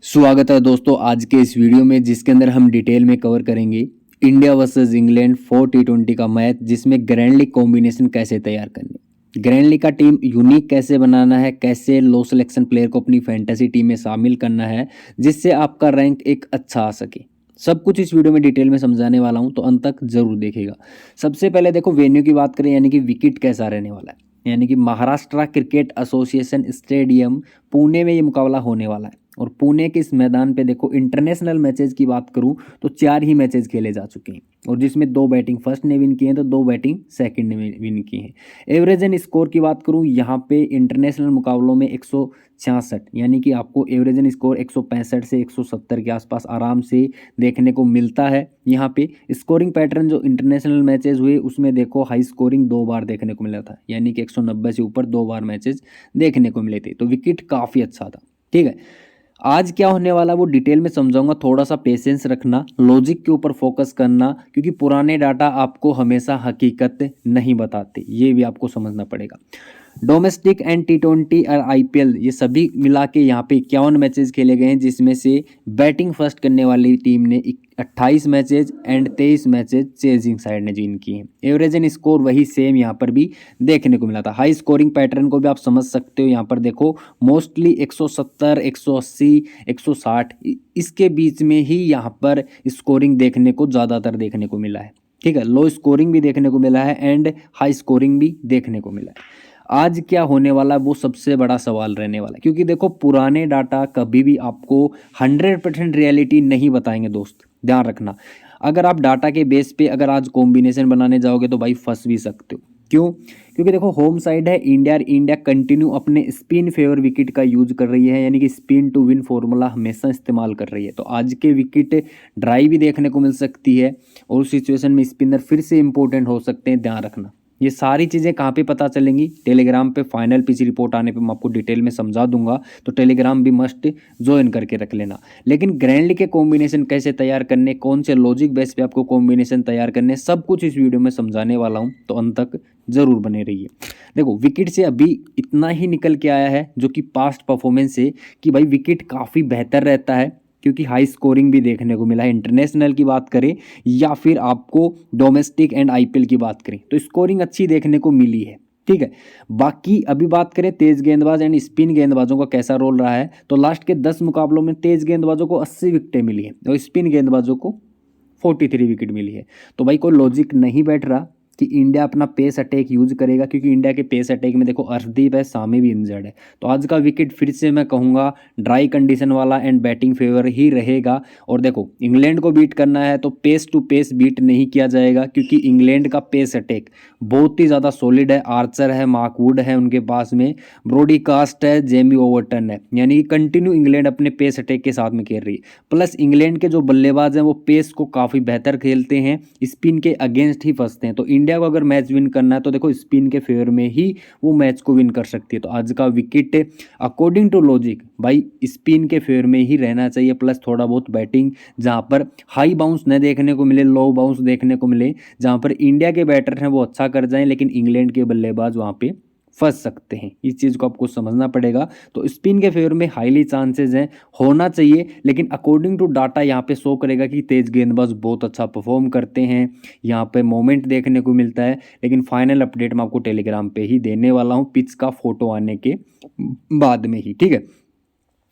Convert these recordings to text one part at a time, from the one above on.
स्वागत है दोस्तों आज के इस वीडियो में जिसके अंदर हम डिटेल में कवर करेंगे इंडिया वर्सेस इंग्लैंड 4T20 का मैच जिसमें ग्रैंड लीग कॉम्बिनेशन कैसे तैयार करने, ग्रैंड लीग का टीम यूनिक कैसे बनाना है, कैसे लो सिलेक्शन प्लेयर को अपनी फैंटेसी टीम में शामिल करना है जिससे आपका रैंक एक अच्छा आ सके। सब कुछ इस वीडियो में डिटेल में समझाने वाला हूं तो अंत तक जरूर देखेगा। सबसे पहले देखो वेन्यू की बात करें यानी कि विकेट कैसा रहने वाला है, यानी कि Maharashtra cricket association stadium Pune में ये मुकाबला होने वाला है। और पुणे के इस मैदान पे देखो इंटरनेशनल मैचेस की बात करूं तो 4 ही मैचेस खेले जा चुके हैं और जिसमें 2 बैटिंग फर्स्ट ने विन किए हैं तो 2 बैटिंग सेकंड ने विन किए हैं। एवरेज एंड स्कोर की बात करूं यहाँ पे इंटरनेशनल मुकाबलों में 166 यानी कि आपको एवरेज एंड स्कोर 165 से 170 के आसपास आराम से देखने को मिलता है। यहाँ पे स्कोरिंग पैटर्न जो इंटरनेशनल मैचेस हुए उसमें देखो हाई स्कोरिंग 2 बार देखने को मिला था, यानी कि 190 से ऊपर 2 बार मैचेस देखने को मिले थे, तो विकेट काफ़ी अच्छा था। ठीक है, आज क्या होने वाला वो डिटेल में समझाऊंगा। थोड़ा सा पेशेंस रखना, लॉजिक के ऊपर फोकस करना, क्योंकि पुराने डाटा आपको हमेशा हकीकत नहीं बताते, ये भी आपको समझना पड़ेगा। डोमेस्टिक एंड T20 और IPL ये सभी मिला के यहाँ पे 51 मैचेस खेले गए हैं जिसमें से बैटिंग फर्स्ट करने वाली टीम ने 28 matches and 23 matches chasing side ने जीन किए हैं। एवरेज एंड स्कोर वही सेम यहाँ पर भी देखने को मिला था। हाई स्कोरिंग पैटर्न को भी आप समझ सकते हो, यहाँ पर देखो मोस्टली 170 180 160 इसके बीच में ही यहाँ पर स्कोरिंग देखने को ज़्यादातर देखने को मिला है। ठीक है, लो स्कोरिंग भी देखने को मिला है एंड हाई स्कोरिंग भी देखने को मिला है। आज क्या होने वाला वो सबसे बड़ा सवाल रहने वाला है, क्योंकि देखो पुराने डाटा कभी भी आपको 100% रियलिटी नहीं बताएंगे दोस्त, ध्यान रखना। अगर आप डाटा के बेस पे अगर आज कॉम्बिनेशन बनाने जाओगे तो भाई फंस भी सकते हो। क्यों? क्योंकि देखो होम साइड है इंडिया और इंडिया कंटिन्यू अपने स्पिन फेवर विकेट का यूज कर रही है, यानी कि स्पिन टू विन फॉर्मूला हमेशा इस्तेमाल कर रही है। तो आज के विकेट ड्राई भी देखने को मिल सकती है और उस सिचुएशन में स्पिनर फिर से इंपॉर्टेंट हो सकते हैं, ध्यान रखना। ये सारी चीज़ें कहाँ पे पता चलेंगी? टेलीग्राम पे फाइनल पिच रिपोर्ट आने पे मैं आपको डिटेल में समझा दूंगा, तो टेलीग्राम भी मस्ट ज्वाइन करके रख लेना। लेकिन ग्रैंड लीग के कॉम्बिनेशन कैसे तैयार करने, कौन से लॉजिक बेस पे आपको कॉम्बिनेशन तैयार करने, सब कुछ इस वीडियो में समझाने वाला हूँ, तो अंत तक जरूर बने रहिए। देखो विकेट से अभी इतना ही निकल के आया है जो कि पास्ट परफॉर्मेंस से कि भाई विकेट काफ़ी बेहतर रहता है, क्योंकि हाई स्कोरिंग भी देखने को मिला है। इंटरनेशनल की बात करें या फिर आपको डोमेस्टिक एंड IPL की बात करें तो स्कोरिंग अच्छी देखने को मिली है। ठीक है, बाकी अभी बात करें तेज गेंदबाज एंड स्पिन गेंदबाजों का कैसा रोल रहा है, तो लास्ट के 10 मुकाबलों में तेज गेंदबाजों को 80 विकेटें मिली है और स्पिन गेंदबाजों को 43 विकेट मिली है। तो भाई कोई लॉजिक नहीं बैठ रहा कि इंडिया अपना पेस अटैक यूज करेगा, क्योंकि इंडिया के पेस अटैक में देखो अर्शदीप है, सामी भी इंजर्ड है। तो आज का विकेट फिर से मैं कहूँगा ड्राई कंडीशन वाला एंड बैटिंग फेवर ही रहेगा। और देखो इंग्लैंड को बीट करना है तो पेस टू पेस बीट नहीं किया जाएगा, क्योंकि इंग्लैंड का पेस अटैक बहुत ही ज़्यादा सॉलिड है। आर्चर है, मार्कवुड है उनके पास में, ब्रोडी कास्ट है, जेमी ओवरटन है, यानी कि कंटिन्यू इंग्लैंड अपने पेस अटैक के साथ में खेल रही है। प्लस इंग्लैंड के जो बल्लेबाज हैं वो पेस को काफ़ी बेहतर खेलते हैं, स्पिन के अगेंस्ट ही फंसते हैं। तो इंडिया को अगर मैच विन करना है तो देखो स्पिन के फेवर में ही वो मैच को विन कर सकती है। तो आज का विकेट अकॉर्डिंग टू लॉजिक भाई स्पिन के फेवर में ही रहना चाहिए, प्लस थोड़ा बहुत बैटिंग जहां पर हाई बाउंस न देखने को मिले, लो बाउंस देखने को मिले, जहां पर इंडिया के बैटर हैं वो अच्छा कर जाएं लेकिन इंग्लैंड के बल्लेबाज वहां पे फंस सकते हैं। इस चीज़ को आपको समझना पड़ेगा। तो स्पिन के फेवर में हाईली चांसेस हैं, होना चाहिए, लेकिन अकॉर्डिंग टू डाटा यहाँ पे शो करेगा कि तेज गेंदबाज बहुत अच्छा परफॉर्म करते हैं, यहाँ पे मोमेंट देखने को मिलता है। लेकिन फाइनल अपडेट मैं आपको टेलीग्राम पे ही देने वाला हूँ पिच का फोटो आने के बाद में ही। ठीक है,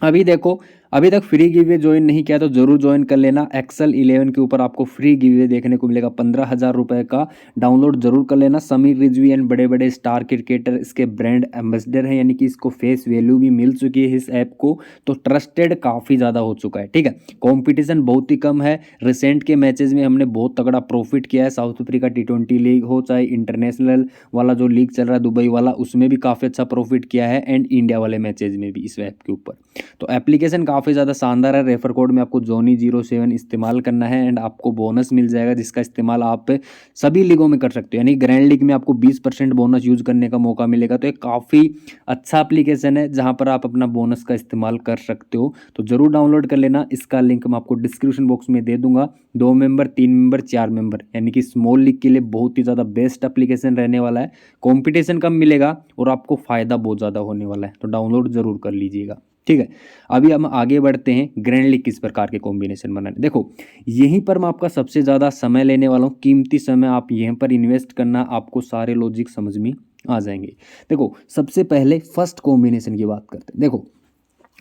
अभी देखो अभी तक फ्री गिवे ज्वाइन नहीं किया तो जरूर ज्वाइन कर लेना। एक्सेल 11 के ऊपर आपको फ्री गिवे देखने को मिलेगा 15,000 रुपए का, डाउनलोड जरूर कर लेना। समीर रिजवी एंड बड़े बड़े स्टार क्रिकेटर इसके ब्रांड एम्बेसडर हैं, यानी कि इसको फेस वैल्यू भी मिल चुकी है इस ऐप को, तो ट्रस्टेड काफ़ी ज़्यादा हो चुका है। ठीक है, कॉम्पिटिशन बहुत ही कम है। रिसेंट के मैचेज में हमने बहुत तगड़ा प्रॉफिट किया है। साउथ अफ्रीका T20 लीग हो, चाहे इंटरनेशनल वाला जो लीग चल रहा है दुबई वाला, उसमें भी काफ़ी अच्छा प्रॉफिट किया है एंड इंडिया वाले मैचेज में भी इस ऐप के ऊपर। तो एप्लीकेशन काफ़ी ज़्यादा शानदार है। रेफर कोड में आपको जोनी07 इस्तेमाल करना है एंड आपको बोनस मिल जाएगा, जिसका इस्तेमाल आप सभी लीगों में कर सकते हो, यानी ग्रैंड लीग में आपको 20% बोनस यूज करने का मौका मिलेगा। तो एक काफ़ी अच्छा एप्लीकेशन है जहां पर आप अपना बोनस का इस्तेमाल कर सकते हो, तो ज़रूर डाउनलोड कर लेना। इसका लिंक मैं आपको डिस्क्रिप्शन बॉक्स में दे दूंगा। 2 मेंबर, 3 मेंबर, 4 मेंबर, यानी कि स्मॉल लीग के लिए बहुत ही ज़्यादा बेस्ट एप्लीकेशन रहने वाला है। कॉम्पिटिशन कम मिलेगा और आपको फ़ायदा बहुत ज़्यादा होने वाला है, तो डाउनलोड ज़रूर कर लीजिएगा। ठीक है, अभी हम आगे बढ़ते हैं ग्रैंड लीग किस प्रकार के कॉम्बिनेशन बनाने। देखो यहीं पर मैं आपका सबसे ज़्यादा समय लेने वाला हूँ, कीमती समय आप यहीं पर इन्वेस्ट करना, आपको सारे लॉजिक समझ में आ जाएंगे। देखो सबसे पहले फर्स्ट कॉम्बिनेशन की बात करते हैं। देखो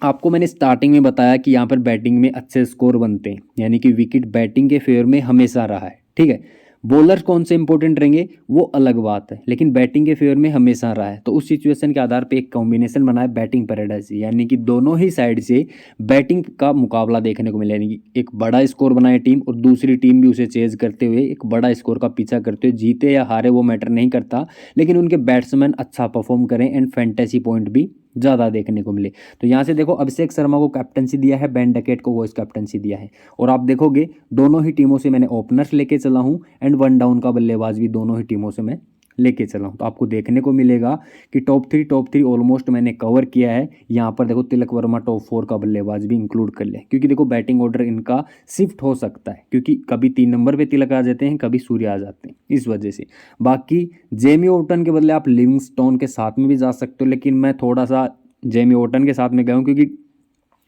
आपको मैंने स्टार्टिंग में बताया कि यहाँ पर बैटिंग में अच्छे स्कोर बनते हैं, यानी कि विकेट बैटिंग के फेवर में हमेशा रहा है। ठीक है, बॉलर कौन से इंपॉर्टेंट रहेंगे वो अलग बात है, लेकिन बैटिंग के फेवर में हमेशा रहा है। तो उस सिचुएशन के आधार पे एक कॉम्बिनेशन बना है बैटिंग पैराडाइज, यानी कि दोनों ही साइड से बैटिंग का मुकाबला देखने को मिला, यानी कि एक बड़ा स्कोर बनाए टीम और दूसरी टीम भी उसे चेज करते हुए एक बड़ा स्कोर का पीछा करते हुए, जीते या हारे वो मैटर नहीं करता, लेकिन उनके बैट्समैन अच्छा परफॉर्म करें एंड फैंटेसी पॉइंट भी ज़्यादा देखने को मिले। तो यहाँ से देखो अभिषेक शर्मा को कैप्टनसी दिया है, बेन डकेट को वाइस कैप्टनसी दिया है, और आप देखोगे दोनों ही टीमों से मैंने ओपनर्स लेके चला हूँ एंड वन डाउन का बल्लेबाज भी दोनों ही टीमों से मैं लेके चला हूँ। तो आपको देखने को मिलेगा कि टॉप थ्री ऑलमोस्ट मैंने कवर किया है। यहाँ पर देखो तिलक वर्मा टॉप 4 का बल्लेबाज भी इंक्लूड कर ले, क्योंकि देखो बैटिंग ऑर्डर इनका शिफ्ट हो सकता है, क्योंकि कभी 3 नंबर पे तिलक आ जाते हैं, कभी सूर्य आ जाते हैं, इस वजह से। बाकी जेमी ओटन के बदले आप लिविंगस्टोन के साथ में भी जा सकते हो, लेकिन मैं थोड़ा सा जेमी ओटन के साथ में गया हूँ, क्योंकि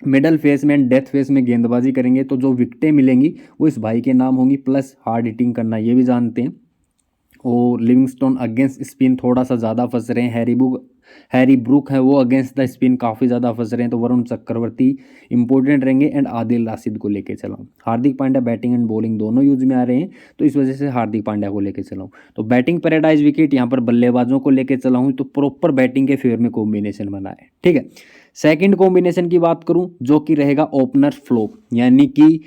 मिडल फेस में एंड डेथ फेस में गेंदबाजी करेंगे तो जो विकेटें मिलेंगी वो इस भाई के नाम होंगी, प्लस हार्ड हिटिंग करना ये भी जानते हैं। और लिविंगस्टोन अगेंस्ट स्पिन थोड़ा सा ज़्यादा फंस रहे हैं, हैरी ब्रूक है वो अगेंस्ट द स्पिन काफ़ी ज़्यादा फंस रहे हैं, तो वरुण चक्रवर्ती इंपॉर्टेंट रहेंगे एंड आदिल राशिद को लेके चला हूँ। Hardik Pandya batting and bowling दोनों यूज में आ रहे हैं, तो इस वजह से हार्दिक पांड्या को लेके चला हूँ। तो बैटिंग पैराडाइज विकेट यहाँ पर बल्लेबाजों को लेके चला हूँ, तो प्रॉपर बैटिंग के फेवर में कॉम्बिनेशन बना है। ठीक है, सेकंड कॉम्बिनेशन की बात करूं जो कि रहेगा ओपनर फ्लॉप, यानी कि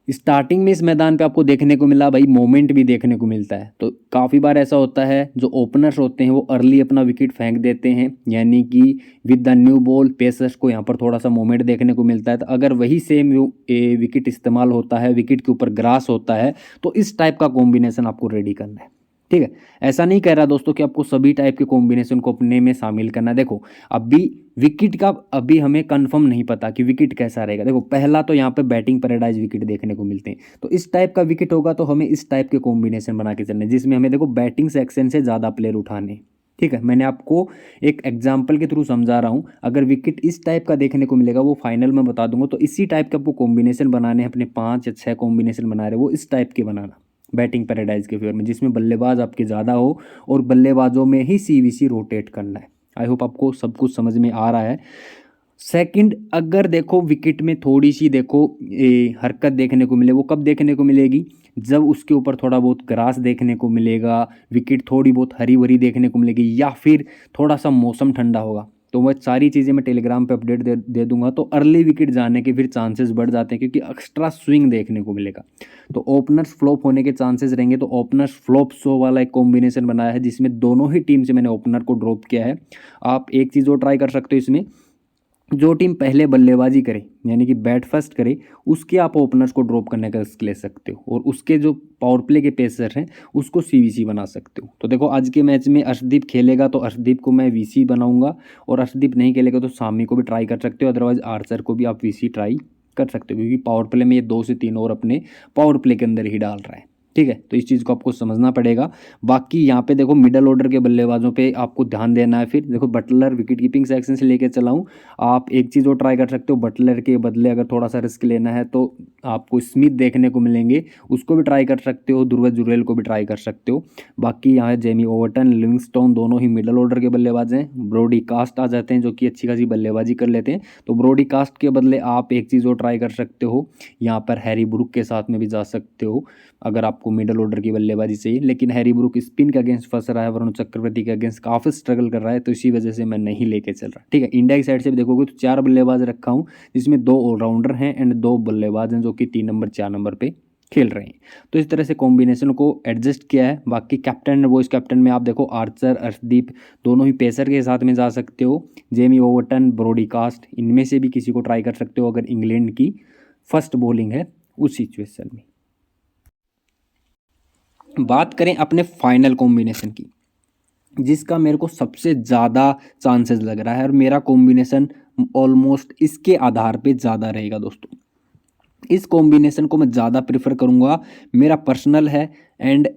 स्टार्टिंग में इस मैदान पे आपको देखने को मिला भाई मोमेंट भी देखने को मिलता है। तो काफ़ी बार ऐसा होता है जो ओपनर्स होते हैं वो अर्ली अपना विकेट फेंक देते हैं, यानी कि with the new ball pacers को यहाँ पर थोड़ा सा मोमेंट देखने को मिलता है। तो अगर वही सेम विकेट इस्तेमाल होता है, विकेट के ऊपर ग्रास होता है, तो इस टाइप का कॉम्बिनेशन आपको रेडी करना है। ठीक है, ऐसा नहीं कह रहा दोस्तों कि आपको सभी टाइप के कॉम्बिनेशन को अपने में शामिल करना है। देखो अभी विकेट का अभी हमें कंफर्म नहीं पता कि विकेट कैसा रहेगा। देखो पहला तो यहाँ पे बैटिंग पैराडाइज विकेट देखने को मिलते हैं, तो इस टाइप का विकेट होगा तो हमें इस टाइप के कॉम्बिनेशन बना के चलने, जिसमें हमें देखो बैटिंग सेक्शन से ज़्यादा प्लेयर उठाने। ठीक है, मैंने आपको एक एग्जाम्पल के थ्रू समझा रहा हूँ। अगर विकेट इस टाइप का देखने को मिलेगा वो फाइनल में बता दूंगा, तो इसी टाइप के आपको कॉम्बिनेशन बनाने, अपने 5 या 6 कॉम्बिनेशन बना रहे वो इस टाइप के बनाना बैटिंग पैराडाइज के फेवर में, जिसमें बल्लेबाज आपके ज़्यादा हो और बल्लेबाजों में ही सीवीसी रोटेट करना है। आई होप आपको सब कुछ समझ में आ रहा है। सेकंड, अगर देखो विकेट में थोड़ी सी देखो हरकत देखने को मिले, वो कब देखने को मिलेगी, जब उसके ऊपर थोड़ा बहुत ग्रास देखने को मिलेगा, विकेट थोड़ी बहुत हरी भरी देखने को मिलेगी, या फिर थोड़ा सा मौसम ठंडा होगा। तो वह सारी चीज़ें मैं टेलीग्राम पे अपडेट दे दूंगा, तो अर्ली विकेट जाने के फिर चांसेस बढ़ जाते हैं, क्योंकि एक्स्ट्रा स्विंग देखने को मिलेगा। तो ओपनर्स फ्लॉप होने के चांसेस रहेंगे, तो ओपनर्स फ्लॉप शो वाला एक कॉम्बिनेशन बनाया है, जिसमें दोनों ही टीम से मैंने ओपनर को ड्रॉप किया है। आप एक चीज़ और ट्राई कर सकते हो इसमें, जो टीम पहले बल्लेबाजी करे यानी कि बैट फर्स्ट करे, उसके आप ओपनर्स को ड्रॉप करने का रिस्क ले सकते हो, और उसके जो पावर प्ले के पेसर हैं उसको सीवीसी बना सकते हो। तो देखो आज के मैच में अर्शदीप खेलेगा तो अर्शदीप को मैं वीसी बनाऊंगा, और अर्शदीप नहीं खेलेगा तो सामी को भी ट्राई कर सकते हो, अदरवाइज आर्चर को भी आप वीसी ट्राई कर सकते हो, क्योंकि पावर प्ले में ये 2 से 3 ओवर अपने पावर प्ले के अंदर ही डाल रहा है। ठीक है, तो इस चीज़ को आपको समझना पड़ेगा। बाकी यहाँ पे देखो मिडल ऑर्डर के बल्लेबाजों पे आपको ध्यान देना है। फिर देखो बटलर विकेट कीपिंग सेक्शन से लेके चला हूँ, आप एक चीज़ और ट्राई कर सकते हो, बटलर के बदले अगर थोड़ा सा रिस्क लेना है तो आपको स्मिथ देखने को मिलेंगे, उसको भी ट्राई कर सकते हो, ध्रुव जुरेल को भी ट्राई कर सकते हो। बाकी यहाँ जेमी ओवरटन, लिविंगस्टोन दोनों ही मिडल ऑर्डर के बल्लेबाज हैं। ब्रोडी कास्ट आ जाते हैं जो कि अच्छी खासी बल्लेबाजी कर लेते हैं, तो ब्रोडी कास्ट के बदले आप एक चीज़ और ट्राई कर सकते हो, यहाँ पर हैरी ब्रूक के साथ में भी जा सकते हो अगर आपको मिडल ऑर्डर की बल्लेबाजी चाहिए। लेकिन हैरी ब्रूक स्पिन के अगेंस्ट फंस रहा है, वरुण चक्रवर्ती के अगेंस्ट काफ़ी स्ट्रगल कर रहा है, तो इसी वजह से मैं नहीं लेके चल रहा। ठीक है, इंडिया की साइड से भी देखोगे तो 4 बल्लेबाज रखा हूँ, जिसमें 2 ऑलराउंडर हैं एंड 2 बल्लेबाज हैं जो कि 3 नंबर 4 नंबर पे खेल रहे हैं। तो इस तरह से कॉम्बिनेशन को एडजस्ट किया है। बाकी कैप्टन वॉइस कैप्टन में आप देखो आर्चर, अर्शदीप दोनों ही पेसर के साथ में जा सकते हो, जेमी ओवरटन, ब्रोडी कास्ट, इनमें से भी किसी को ट्राई कर सकते हो अगर इंग्लैंड की फर्स्ट बॉलिंग है उस सिचुएशन में। बात करें अपने फाइनल कॉम्बिनेशन की, जिसका मेरे को सबसे ज़्यादा चांसेस लग रहा है, और मेरा कॉम्बिनेशन ऑलमोस्ट इसके आधार पे ज़्यादा रहेगा दोस्तों। इस कॉम्बिनेशन को मैं ज़्यादा प्रेफर करूँगा, मेरा पर्सनल है एंड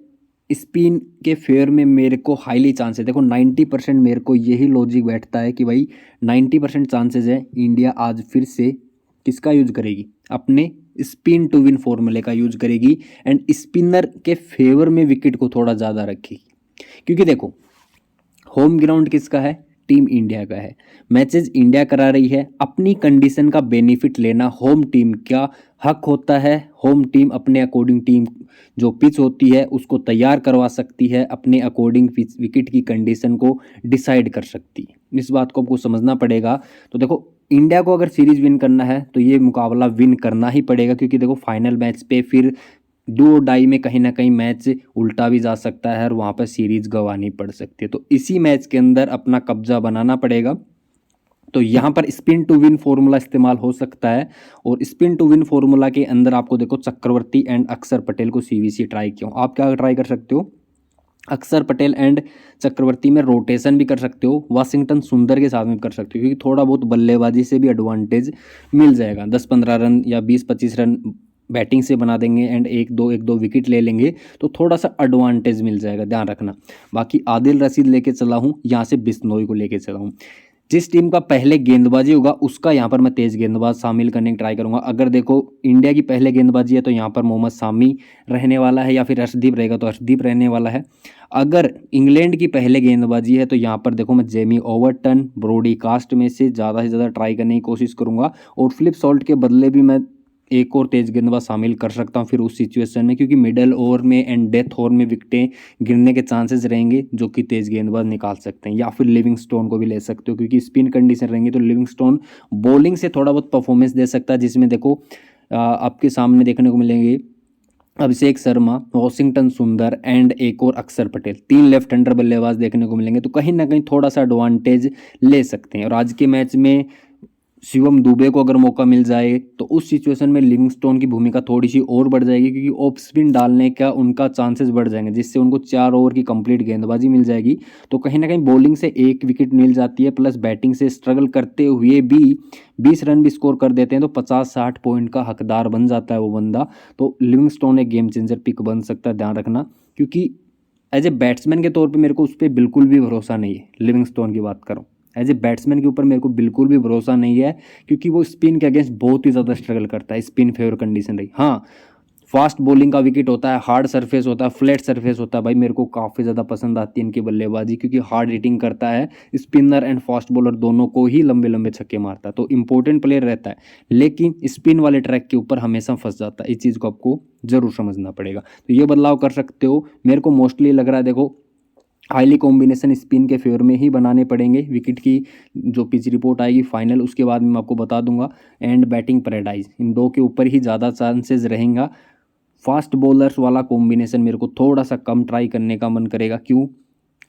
स्पिन के फेवर में मेरे को हाईली चांस है। देखो 90% मेरे को यही लॉजिक बैठता है कि भाई 90% चांसेस है इंडिया आज फिर से किसका यूज करेगी, अपने स्पिन टू विन फॉर्मूले का यूज करेगी एंड स्पिनर के फेवर में विकेट को थोड़ा ज़्यादा रखेगी। क्योंकि देखो होम ग्राउंड किसका है, टीम इंडिया का है, मैचेस इंडिया करा रही है, अपनी कंडीशन का बेनिफिट लेना होम टीम का हक होता है। होम टीम अपने अकॉर्डिंग टीम जो पिच होती है उसको तैयार करवा सकती है, अपने अकॉर्डिंग पिच विकेट की कंडीशन को डिसाइड कर सकती है। इस बात को आपको समझना पड़ेगा। तो देखो इंडिया को अगर सीरीज विन करना है तो ये मुकाबला विन करना ही पड़ेगा, क्योंकि देखो फाइनल मैच पे फिर 2-2.5 में कहीं ना कहीं मैच उल्टा भी जा सकता है और वहाँ पर सीरीज गंवानी पड़ सकती है। तो इसी मैच के अंदर अपना कब्जा बनाना पड़ेगा। तो यहाँ पर स्पिन टू विन फॉर्मूला इस्तेमाल हो सकता है, और स्पिन टू विन फॉर्मूला के अंदर आपको देखो चक्रवर्ती एंड अक्षर पटेल को सीवीसी ट्राई किया। आप क्या ट्राई कर सकते हो, अक्षर पटेल एंड चक्रवर्ती में रोटेशन भी कर सकते हो, वाशिंगटन सुंदर के साथ में कर सकते हो, क्योंकि थोड़ा बहुत बल्लेबाजी से भी एडवांटेज मिल जाएगा। 10-15 रन या 20-25 रन बैटिंग से बना देंगे एंड एक दो विकेट ले लेंगे तो थोड़ा सा एडवांटेज मिल जाएगा, ध्यान रखना। बाकी आदिल रशीद लेके चला हूँ, यहाँ से बिश्नोई को लेके चला हूँ। जिस टीम का पहले गेंदबाजी होगा उसका यहाँ पर मैं तेज गेंदबाज शामिल करने की ट्राई करूंगा। अगर देखो इंडिया की पहले गेंदबाजी है तो यहाँ पर मोहम्मद सामी रहने वाला है, या फिर अर्शदीप रहेगा तो अर्शदीप रहने वाला है। अगर इंग्लैंड की पहले गेंदबाजी है तो यहाँ पर देखो मैं जेमी ओवरटन, ब्रोडी कास्ट में से ज़्यादा ट्राई करने की कोशिश करूंगा, और फ्लिप सॉल्ट के बदले भी मैं एक और तेज गेंदबाज शामिल कर सकता हूं फिर उस सिचुएशन में, क्योंकि मिडल ओवर में एंड डेथ ओवर में विकेटें गिरने के चांसेस रहेंगे जो कि तेज गेंदबाज निकाल सकते हैं। या फिर लिविंगस्टोन को भी ले सकते हो, क्योंकि स्पिन कंडीशन रहेंगी तो लिविंगस्टोन बॉलिंग से थोड़ा बहुत परफॉर्मेंस दे सकता है, जिसमें देखो आपके सामने देखने को मिलेंगे अभिषेक शर्मा, वॉशिंगटन सुंदर एंड एक और अक्षर पटेल, 3 लेफ्ट हैंडर बल्लेबाज देखने को मिलेंगे। तो कहीं ना कहीं थोड़ा सा एडवांटेज ले सकते हैं। और आज के मैच में शिवम दुबे को अगर मौका मिल जाए तो उस सिचुएशन में लिविंगस्टोन की भूमिका थोड़ी सी और बढ़ जाएगी, क्योंकि ऑफ स्पिन डालने का उनका चांसेस बढ़ जाएंगे, जिससे उनको 4 ओवर की कंप्लीट गेंदबाजी मिल जाएगी। तो कहीं ना कहीं बॉलिंग से 1 विकेट मिल जाती है, प्लस बैटिंग से स्ट्रगल करते हुए भी 20 रन भी स्कोर कर देते हैं तो 50-60 पॉइंट का हकदार बन जाता है वो बंदा। तो लिविंगस्टोन एक गेम चेंजर पिक बन सकता है, ध्यान रखना। क्योंकि एज ए बैट्समैन के तौर पर मेरे को उस पर बिल्कुल भी भरोसा नहीं है, लिविंगस्टोन की बात करूँ एज ए बैट्समैन के ऊपर मेरे को बिल्कुल भी भरोसा नहीं है, क्योंकि वो स्पिन के अगेंस्ट बहुत ही ज़्यादा स्ट्रगल करता है। स्पिन फेवर कंडीशन रही, हाँ फास्ट बॉलिंग का विकेट होता है, हार्ड सरफेस होता है, फ्लैट सरफेस होता है, भाई मेरे को काफ़ी ज़्यादा पसंद आती है इनकी बल्लेबाजी, क्योंकि हार्ड हिटिंग करता है, स्पिनर एंड फास्ट बॉलर दोनों को ही लंबे लंबे छक्के मारता है, तो इंपॉर्टेंट प्लेयर रहता है। लेकिन स्पिन वाले ट्रैक के ऊपर हमेशा फंस जाता है, इस चीज़ को आपको जरूर समझना पड़ेगा। तो ये बदलाव कर सकते हो। मेरे को मोस्टली लग रहा है देखो हाईली कॉम्बिनेशन स्पिन के फेवर में ही बनाने पड़ेंगे। विकेट की जो पिच रिपोर्ट आएगी फाइनल उसके बाद मैं आपको बता दूंगा, एंड बैटिंग पैराडाइज, इन दो के ऊपर ही ज़्यादा चांसेस रहेगा। फास्ट बॉलर्स वाला कॉम्बिनेशन मेरे को थोड़ा सा कम ट्राई करने का मन करेगा, क्यों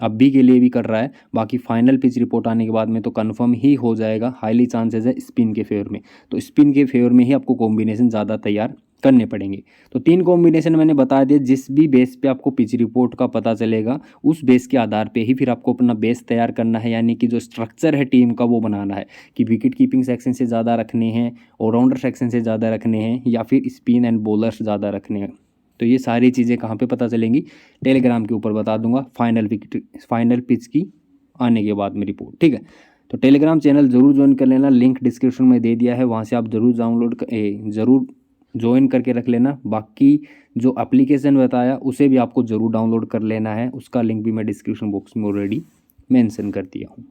अभी के लिए भी कर रहा है, बाकी फाइनल पिच रिपोर्ट आने के बाद में तो कंफर्म ही हो जाएगा। हाईली चांसेस है स्पिन के फेवर में, तो स्पिन के फेवर में ही आपको कॉम्बिनेशन ज़्यादा तैयार करने पड़ेंगे। तो 3 कॉम्बिनेशन मैंने बता दिए, जिस भी बेस पे आपको पिच रिपोर्ट का पता चलेगा उस बेस के आधार पे ही फिर आपको अपना बेस तैयार करना है, यानी कि जो स्ट्रक्चर है टीम का वो बनाना है कि विकेट कीपिंग सेक्शन से ज़्यादा रखने हैं, ऑलराउंडर सेक्शन से ज़्यादा रखने हैं, या फिर स्पिन एंड बॉलर्स ज़्यादा रखने हैं। तो ये सारी चीज़ें कहाँ पे पता चलेंगी, टेलीग्राम के ऊपर बता दूंगा फाइनल पिच की आने के बाद में रिपोर्ट, ठीक है। तो टेलीग्राम चैनल ज़रूर ज्वाइन कर लेना, लिंक डिस्क्रिप्शन में दे दिया है, वहाँ से आप ज़रूर ज़रूर ज्वाइन करके रख लेना। बाकी जो एप्लीकेशन बताया उसे भी आपको ज़रूर डाउनलोड कर लेना है, उसका लिंक भी मैं डिस्क्रिप्शन बॉक्स में ऑलरेडी मेंशन कर दिया हूँ।